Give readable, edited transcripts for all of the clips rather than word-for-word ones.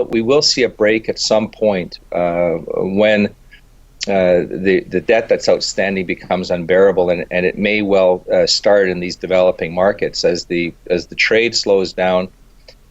we will see a break at some point when the debt that's outstanding becomes unbearable, and it may well start in these developing markets as the trade slows down.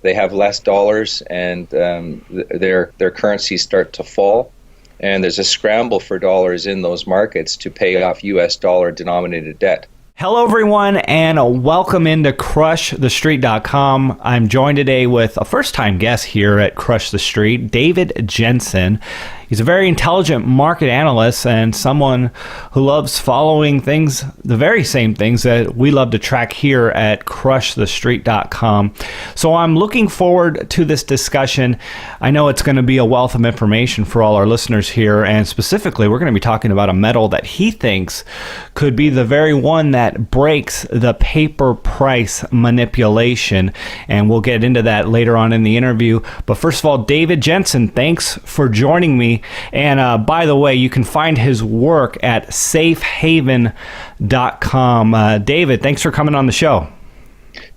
They have less dollars, and their currencies start to fall, and there's a scramble for dollars in those markets to pay off U.S. dollar denominated debt. Hello, everyone, and welcome into CrushTheStreet.com. I'm joined today with a first-time guest here at Crush the Street, David Jensen. He's a very intelligent market analyst and someone who loves following things, the very same things that we love to track here at CrushTheStreet.com. So I'm looking forward to this discussion. I know it's going to be a wealth of information for all our listeners here, and specifically, we're going to be talking about a metal that he thinks could be the very one that breaks the paper price manipulation, and we'll get into that later on in the interview. But first of all, David Jensen, thanks for joining me. And by the way, you can find his work at safehaven.com. David, thanks for coming on the show.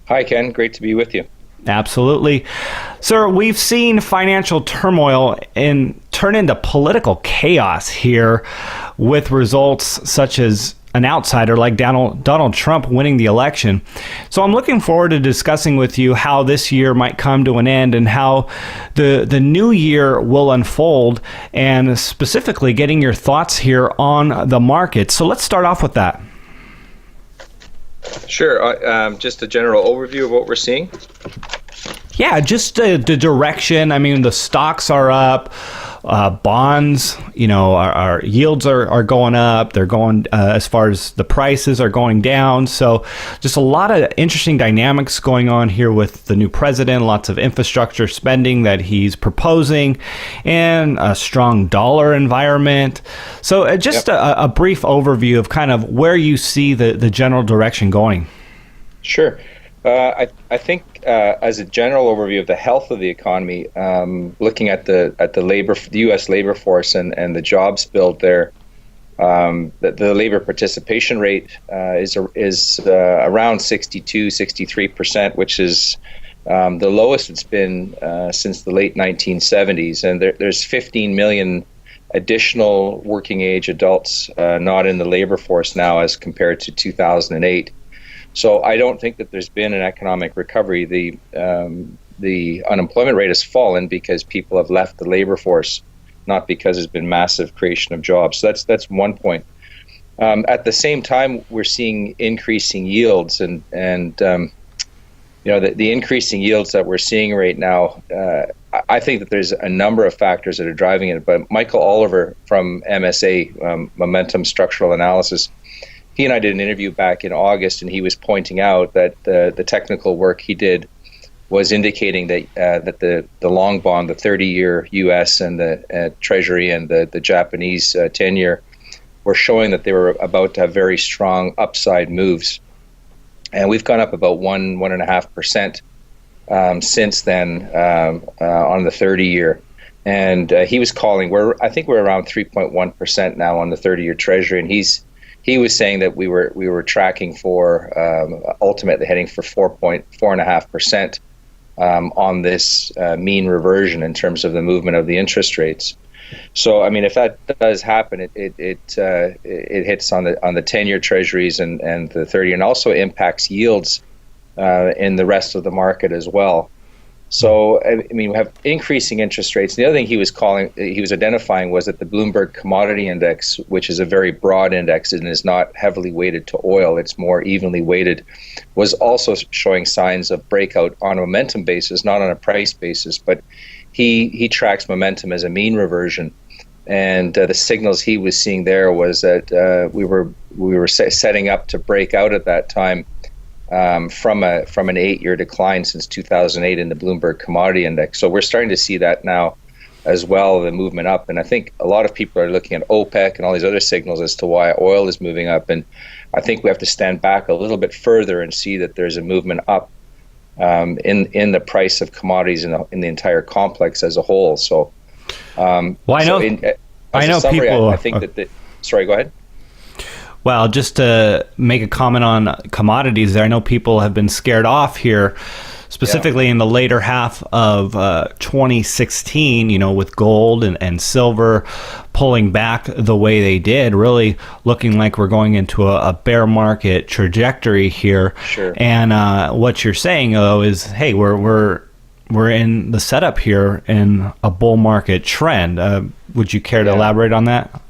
Hi, Ken. Great to be with you. Absolutely. Sir, we've seen financial turmoil turn into political chaos here with results such as an outsider like Donald Trump winning the election. So I'm looking forward to discussing with you how this year might come to an end and how the new year will unfold, and specifically getting your thoughts here on the market. So let's start off with that. Sure. Just a general overview of what we're seeing. Yeah, just the direction. I mean, the stocks are up. Bonds, our yields are going up. They're going, as far as the prices are going down. So just a lot of interesting dynamics going on here with the new president, lots of infrastructure spending that he's proposing, and a strong dollar environment. So just a brief overview of kind of where you see the general direction going. Sure. I think as a general overview of the health of the economy, looking at the U.S. labor force and the jobs build there, the labor participation rate is around 63%, which is the lowest it's been since the late 1970s. And there's 15 million additional working age adults not in the labor force now as compared to 2008. So I don't think that there's been an economic recovery. The unemployment rate has fallen because people have left the labor force, not because there's been massive creation of jobs. So that's one point. At the same time, we're seeing increasing yields, and the increasing yields that we're seeing right now. I think that there's a number of factors that are driving it. But Michael Oliver from MSA, Momentum Structural Analysis, he and I did an interview back in August, and he was pointing out that the technical work he did was indicating that the long bond, the 30-year U.S. and the Treasury and the Japanese 10-year were showing that they were about to have very strong upside moves. And we've gone up about 1.5% since then on the 30-year. And he was calling, I think we're around 3.1% now on the 30-year Treasury, and he was saying that we were tracking for ultimately heading for 4.5% on this mean reversion in terms of the movement of the interest rates. So I mean, if that does happen, it hits on the 10-year Treasuries and the 30, and also impacts yields in the rest of the market as well. So, I mean, we have increasing interest rates. The other thing he was identifying was that the Bloomberg Commodity Index, which is a very broad index and is not heavily weighted to oil, it's more evenly weighted, was also showing signs of breakout on a momentum basis, not on a price basis. But he tracks momentum as a mean reversion. And the signals he was seeing there was that we were setting up to break out at that time from an 8-year decline since 2008 in the Bloomberg Commodity Index. So we're starting to see that now as well, the movement up. And I think a lot of people are looking at OPEC and all these other signals as to why oil is moving up. And I think we have to stand back a little bit further and see that there's a movement up in the price of commodities in the entire complex as a whole. So, I know people. I think that sorry, go ahead. Well, just to make a comment on commodities there, I know people have been scared off here specifically in the later half of 2016, with gold and silver pulling back the way they did, really looking like we're going into a bear market trajectory here. Sure. And what you're saying, though, is, hey, we're in the setup here in a bull market trend. Would you care to elaborate on that?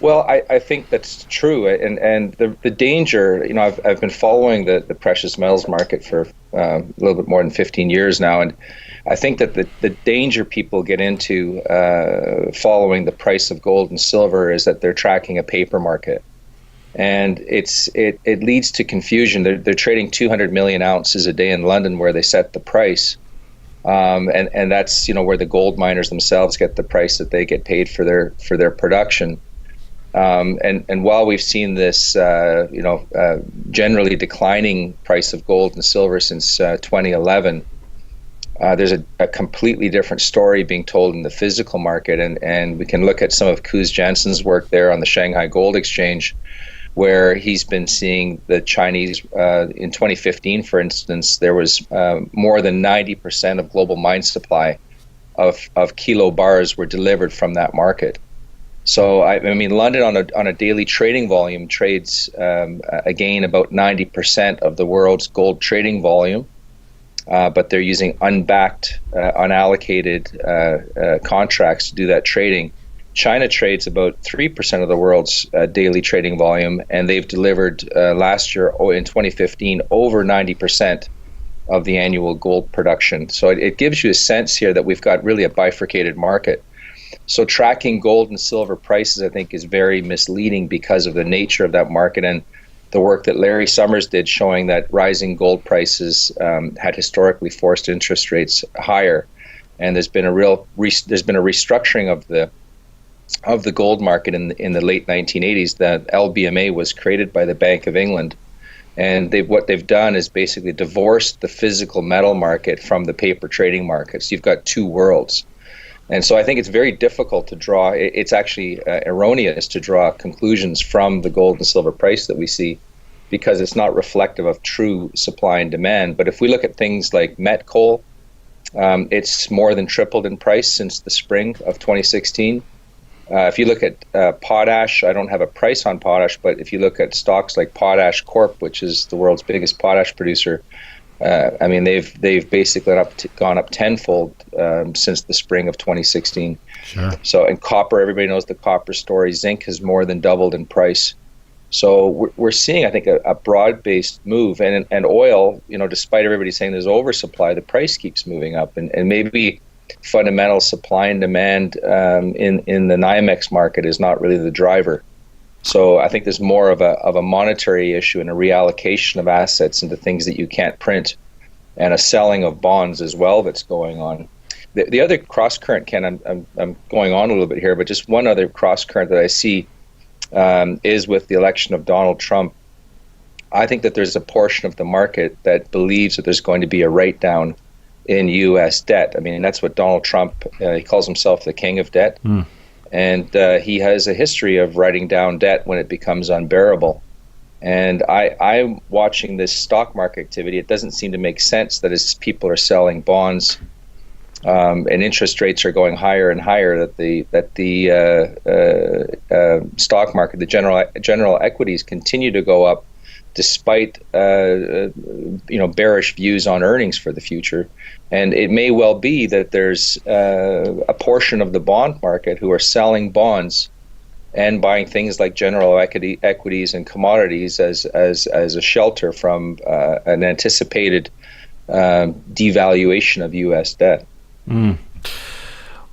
Well, I think that's true, and the danger, I've been following the precious metals market for a little bit more than 15 years now, and I think that the danger people get into following the price of gold and silver is that they're tracking a paper market, and it leads to confusion. They're trading 200 million ounces a day in London, where they set the price, and that's where the gold miners themselves get the price that they get paid for their production. And while we've seen this, generally declining price of gold and silver since 2011, there's a completely different story being told in the physical market. And we can look at some of Jensen's work there on the Shanghai Gold Exchange, where he's been seeing the Chinese, in 2015, for instance, there was more than 90% of global mine supply of kilo bars were delivered from that market. So I mean, London on a daily trading volume trades again about 90% of the world's gold trading volume, but they're using unbacked, unallocated contracts to do that trading. China trades about 3% of the world's daily trading volume, and they've delivered last year, in 2015, over 90% of the annual gold production. So it gives you a sense here that we've got really a bifurcated market. So tracking gold and silver prices, I think, is very misleading because of the nature of that market and the work that Larry Summers did, showing that rising gold prices had historically forced interest rates higher, and there's been a restructuring of the gold market in the late 1980s. The LBMA was created by the Bank of England, and what they've done is basically divorced the physical metal market from the paper trading market. So you've got two worlds. And so I think it's very difficult to draw, it's actually erroneous to draw conclusions from the gold and silver price that we see, because it's not reflective of true supply and demand. But if we look at things like met coal, it's more than tripled in price since the spring of 2016. If you look at potash, I don't have a price on potash, but if you look at stocks like Potash Corp, which is the world's biggest potash producer, I mean, they've basically gone up tenfold since the spring of 2016. Sure. So, and copper, everybody knows the copper story. Zinc has more than doubled in price. So we're seeing, I think, a broad-based move. And oil, despite everybody saying there's oversupply, the price keeps moving up. And maybe fundamental supply and demand in the NYMEX market is not really the driver. So I think there's more of a monetary issue and a reallocation of assets into things that you can't print, and a selling of bonds as well that's going on. The other cross current, Ken, I'm going on a little bit here, but just one other cross current that I see is with the election of Donald Trump. I think that there's a portion of the market that believes that there's going to be a write-down in U.S. debt. I mean, that's what Donald Trump, he calls himself the king of debt. Mm. And he has a history of writing down debt when it becomes unbearable. And I'm watching this stock market activity. It doesn't seem to make sense that as people are selling bonds and interest rates are going higher and higher, that the stock market, the general equities, continue to go up despite bearish views on earnings for the future. And it may well be that there's a portion of the bond market who are selling bonds and buying things like general equities and commodities as a shelter from an anticipated devaluation of U.S. debt. Mm.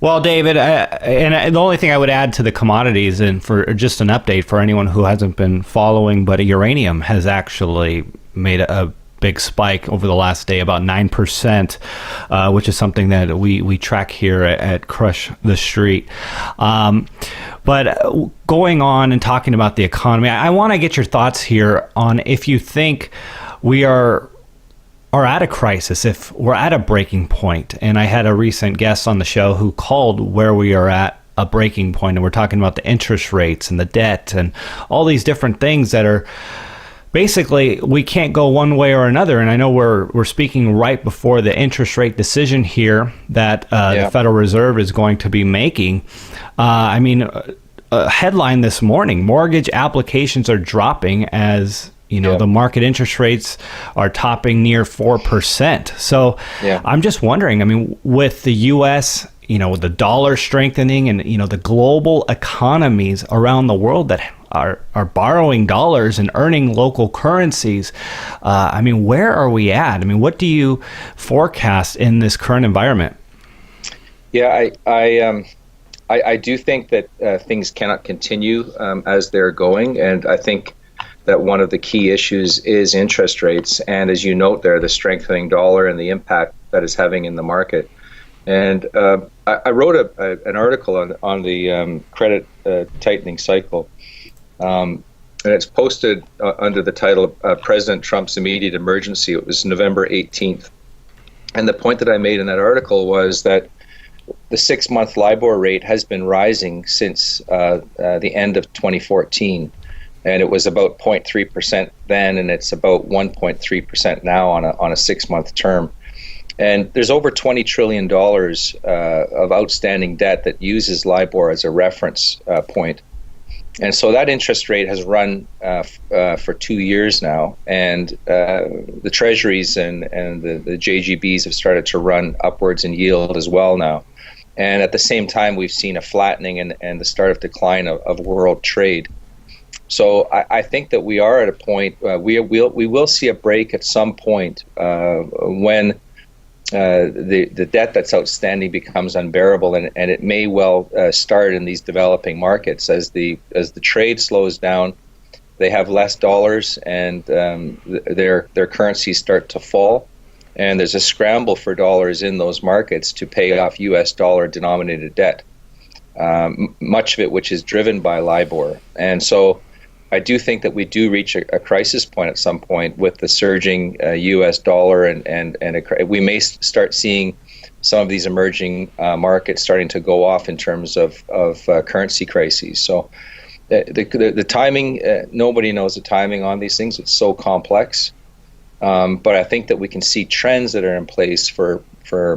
Well, David, and the only thing I would add to the commodities, and for just an update for anyone who hasn't been following, but uranium has actually made a big spike over the last day, about 9%, which is something that we track here at Crush the Street. But going on and talking about the economy, I want to get your thoughts here on if you think we are at a crisis, if we're at a breaking point. And I had a recent guest on the show who called where we are at a breaking point, and we're talking about the interest rates and the debt and all these different things that are basically we can't go one way or another. And I know we're speaking right before the interest rate decision here that the Federal Reserve is going to be making. A headline this morning: mortgage applications are dropping as the market interest rates are topping near 4%. So I'm just wondering, with the U.S., with the dollar strengthening and, the global economies around the world that are borrowing dollars and earning local currencies, where are we at? What do you forecast in this current environment? Yeah, I do think that things cannot continue as they're going, and I think that one of the key issues is interest rates, and as you note there, the strengthening dollar and the impact that is having in the market. And I wrote an article on the credit tightening cycle, and it's posted under the title President Trump's Immediate Emergency. It was November 18th. And the point that I made in that article was that the 6-month LIBOR rate has been rising since the end of 2014. And it was about 0.3% then, and it's about 1.3% now on a 6-month term. And there's over $20 trillion of outstanding debt that uses LIBOR as a reference point. And so that interest rate has run for 2 years now, and the treasuries and the JGBs have started to run upwards in yield as well now. And at the same time, we've seen a flattening and the start of decline of world trade. So I think that we are at a point, we will see a break at some point when the debt that's outstanding becomes unbearable, and it may well start in these developing markets as the trade slows down. They have less dollars, and their currencies start to fall, and there's a scramble for dollars in those markets to pay off U.S. dollar denominated debt, much of it which is driven by LIBOR. And so I do think that we do reach a crisis point at some point with the surging U.S. dollar, and we may start seeing some of these emerging markets starting to go off in terms of currency crises. So the timing, nobody knows the timing on these things. It's so complex. But I think that we can see trends that are in place for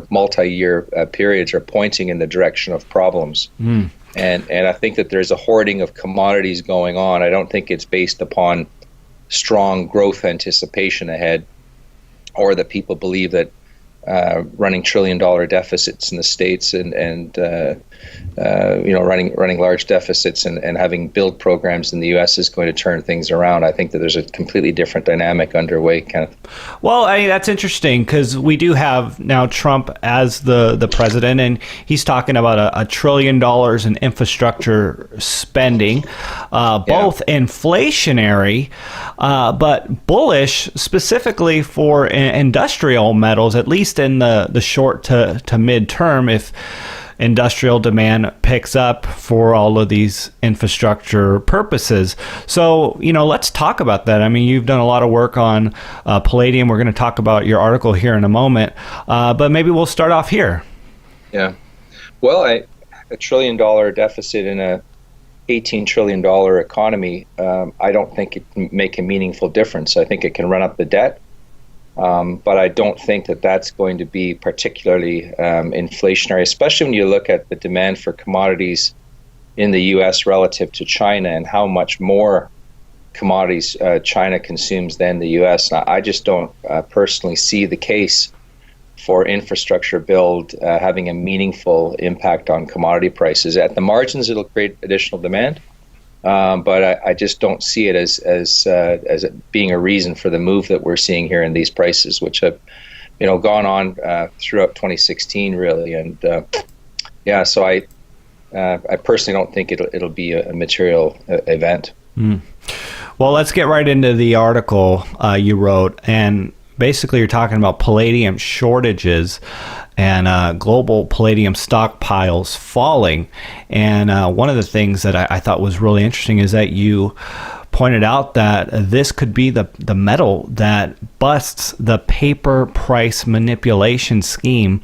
multi-year periods are pointing in the direction of problems. And I think that there's a hoarding of commodities going on. I don't think it's based upon strong growth anticipation ahead, or that people believe that running trillion-dollar deficits in the States and running large deficits and having build programs in the U.S. is going to turn things around. I think that there's a completely different dynamic underway, Kenneth. Well, that's interesting because we do have now Trump as the president, and he's talking about $1 trillion in infrastructure spending, both inflationary, but bullish specifically for industrial metals, at least in the short to mid-term, if industrial demand picks up for all of these infrastructure purposes. So, let's talk about that. You've done a lot of work on palladium. We're going to talk about your article here in a moment, but maybe we'll start off here. Yeah. Well, $1 trillion deficit in a $18 trillion economy, I don't think it can make a meaningful difference. I think it can run up the debt. But I don't think that that's going to be particularly inflationary, especially when you look at the demand for commodities in the U.S. relative to China and how much more commodities China consumes than the U.S. Now, I just don't personally see the case for infrastructure build having a meaningful impact on commodity prices. At the margins, it'll create additional demand. But I just don't see it as it being a reason for the move that we're seeing here in these prices, which have, gone on throughout 2016, really. And so I personally don't think it'll be a material event. Well, let's get right into the article you wrote, and basically you're talking about palladium shortages and global palladium stockpiles falling. And one of the things that I thought was really interesting is that you pointed out that this could be the metal that busts the paper price manipulation scheme.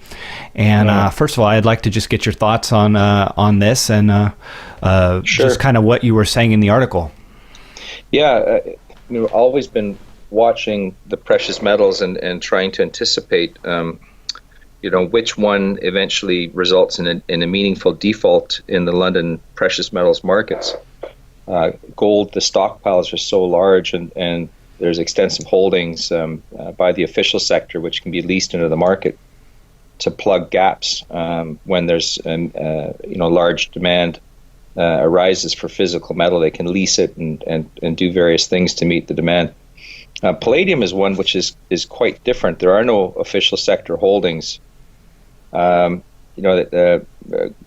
And first of all, I'd like to just get your thoughts on this and Sure. just kind of what you were saying in the article. Yeah, always been watching the precious metals and trying to anticipate, which one eventually results in a meaningful default in the London precious metals markets. Gold, the stockpiles are so large, and there's extensive holdings by the official sector, which can be leased into the market to plug gaps when there's large demand arises for physical metal. They can lease it and do various things to meet the demand. Palladium is one which is quite different. There are no official sector holdings.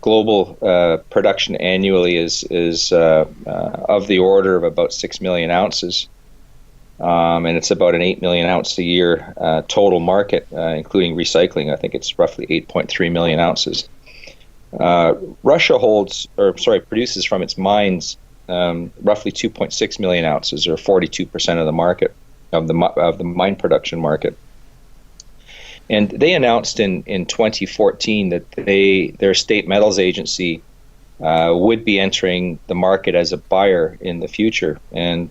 Global production annually is of the order of about 6 million ounces, and it's about an 8 million ounce a year total market, including recycling. I think it's roughly 8.3 million ounces. Russia produces from its mines roughly 2.6 million ounces, or 42% of the market of the mine production market. And they announced in 2014 that their state metals agency would be entering the market as a buyer in the future. And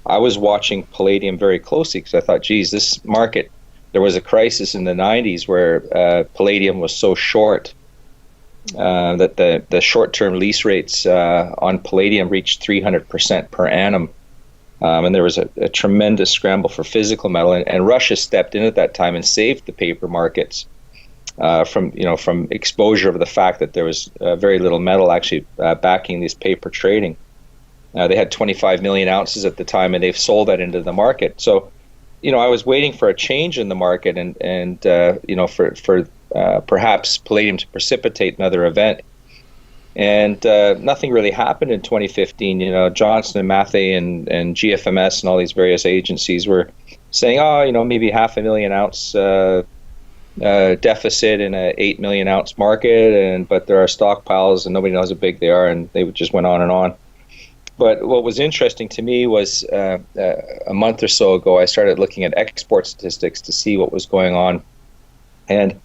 I was watching palladium very closely because I thought, geez, this market, there was a crisis in the 90s where palladium was so short that the short-term lease rates on palladium reached 300% per annum. And there was a tremendous scramble for physical metal, and Russia stepped in at that time and saved the paper markets from exposure of the fact that there was very little metal actually backing this paper trading. They had 25 million ounces at the time, and they've sold that into the market. So, I was waiting for a change in the market, and for perhaps palladium to precipitate another event. And nothing really happened in 2015. Johnson and Matthey and GFMS and all these various agencies were saying, maybe 500,000 ounce deficit in a 8 million ounce market, but there are stockpiles and nobody knows how big they are, and they just went on and on. But what was interesting to me was a month or so ago, I started looking at export statistics to see what was going on. And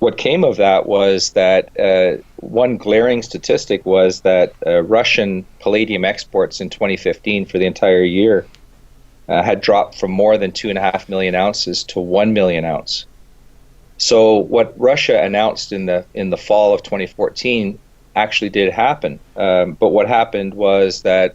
what came of that was that one glaring statistic was that Russian palladium exports in 2015 for the entire year had dropped from more than 2.5 million ounces to 1 million ounce. So what Russia announced in the fall of 2014 actually did happen. But what happened was that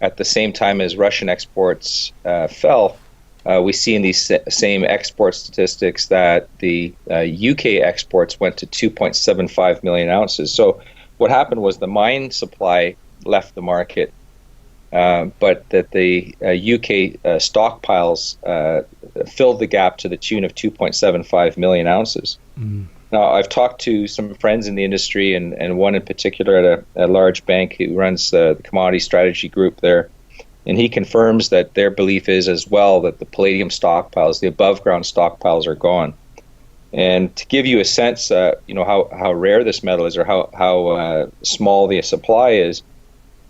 at the same time as Russian exports fell, we see in these same export statistics that the UK exports went to 2.75 million ounces. So what happened was the mine supply left the market, but that the UK stockpiles filled the gap to the tune of 2.75 million ounces. Mm. Now, I've talked to some friends in the industry, and one in particular at a large bank who runs the commodity strategy group there. And he confirms that their belief is as well that the palladium stockpiles, the above ground stockpiles, are gone. And to give you a sense, how rare this metal is, or how small the supply is,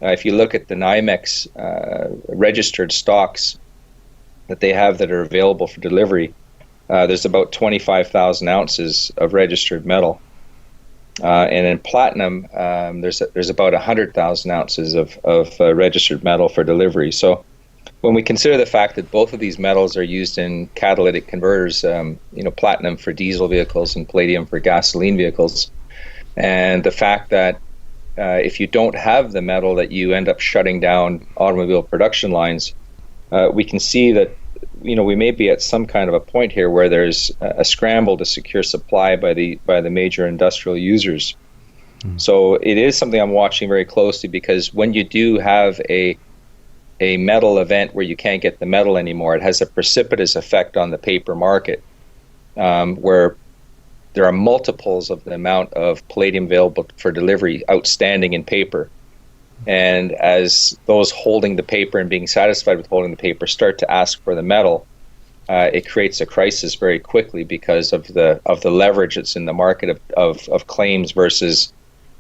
if you look at the NYMEX registered stocks that they have that are available for delivery, there's about 25,000 ounces of registered metal. And in platinum, there's about 100,000 ounces of registered metal for delivery. So when we consider the fact that both of these metals are used in catalytic converters, platinum for diesel vehicles and palladium for gasoline vehicles, and the fact that if you don't have the metal, that you end up shutting down automobile production lines, we can see that we may be at some kind of a point here where there's a scramble to secure supply by the major industrial users. Mm. So it is something I'm watching very closely, because when you do have a metal event where you can't get the metal anymore, it has a precipitous effect on the paper market, where there are multiples of the amount of palladium available for delivery outstanding in paper. And as those holding the paper and being satisfied with holding the paper start to ask for the metal, it creates a crisis very quickly because of the leverage that's in the market of claims versus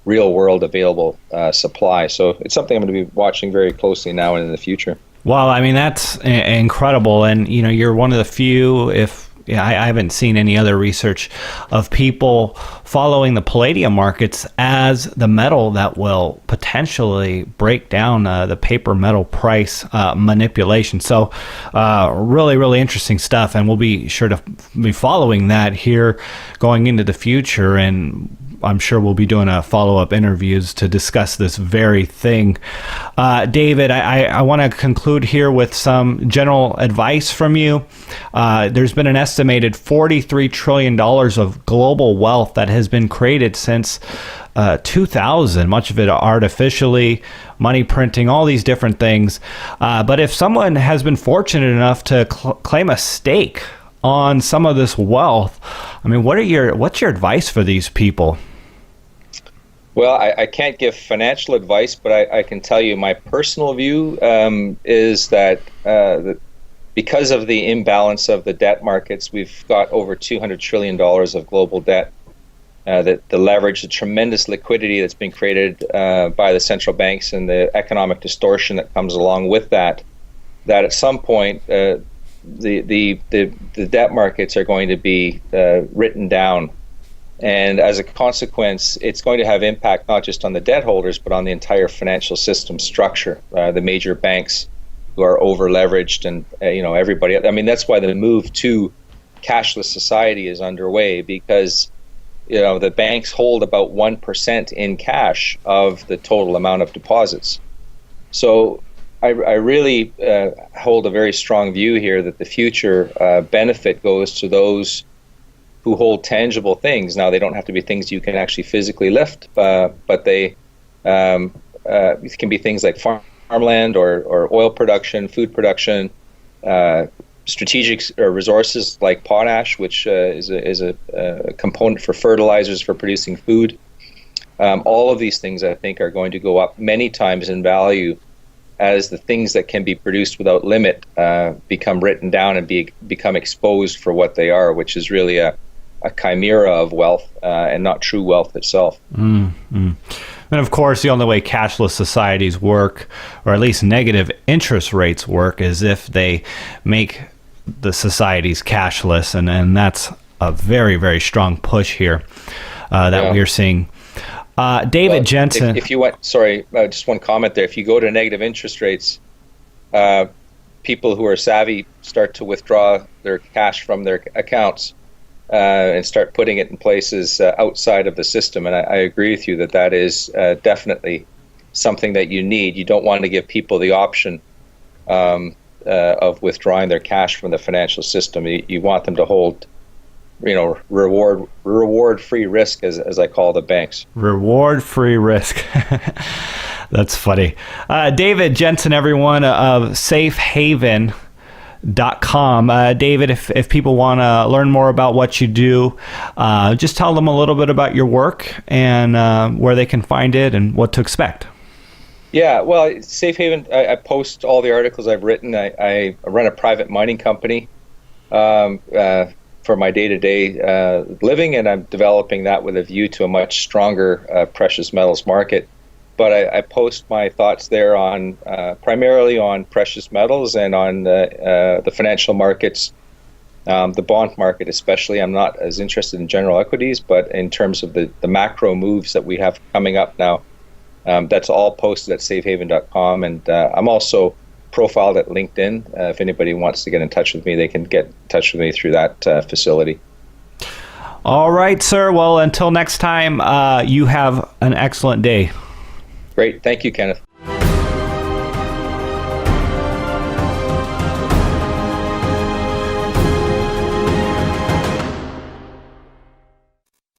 real world available supply. So it's something I'm going to be watching very closely now and in the future. Well, I mean, that's incredible. And, you're one of the few, if yeah, I haven't seen any other research of people following the palladium markets as the metal that will potentially break down the paper metal price manipulation. So really, really interesting stuff. And we'll be sure to be following that here going into the future. And I'm sure we'll be doing follow-up interviews to discuss this very thing. David, I want to conclude here with some general advice from you. There's been an estimated $43 trillion of global wealth that has been created since 2000, much of it artificially, money printing, all these different things. But if someone has been fortunate enough to claim a stake on some of this wealth, I mean, what's your advice for these people? Well, I can't give financial advice, but I can tell you my personal view is that because of the imbalance of the debt markets, we've got over $200 trillion of global debt. The leverage, the tremendous liquidity that's been created by the central banks and the economic distortion that comes along with that at some point the debt markets are going to be written down. And as a consequence, it's going to have impact not just on the debt holders, but on the entire financial system structure. The major banks who are over leveraged, and everybody. I mean, that's why the move to cashless society is underway, because the banks hold about 1% in cash of the total amount of deposits. So I really hold a very strong view here that the future benefit goes to those who hold tangible things. Now, they don't have to be things you can actually physically lift, but they can be things like farmland or oil production, food production, strategic resources like potash, which is a component for fertilizers for producing food. All of these things, I think, are going to go up many times in value as the things that can be produced without limit become written down and become exposed for what they are, which is really a chimera of wealth and not true wealth itself. And of course, the only way cashless societies work, or at least negative interest rates work, is if they make the societies cashless, and that's a very, very strong push here that we are seeing. David Jensen. If you went, just one comment there. If you go to negative interest rates, people who are savvy start to withdraw their cash from their accounts and start putting it in places outside of the system. And I agree with you that is definitely something that you need. You don't want to give people the option of withdrawing their cash from the financial system. You want them to hold, reward-free risk, as I call the banks. Reward-free risk. That's funny. David Jensen, everyone, of safehaven.com. David, if people want to learn more about what you do, just tell them a little bit about your work and where they can find it and what to expect. Yeah, well, Safe Haven, I post all the articles I've written. I run a private mining company for my day-to-day living, and I'm developing that with a view to a much stronger precious metals market. But I post my thoughts there on primarily on precious metals and on the financial markets, the bond market especially. I'm not as interested in general equities, but in terms of the macro moves that we have coming up now, that's all posted at safehaven.com. And I'm also profiled at LinkedIn. If anybody wants to get in touch with me, they can get in touch with me through that facility. All right, sir. Well, until next time, you have an excellent day. Great. Thank you, Kenneth.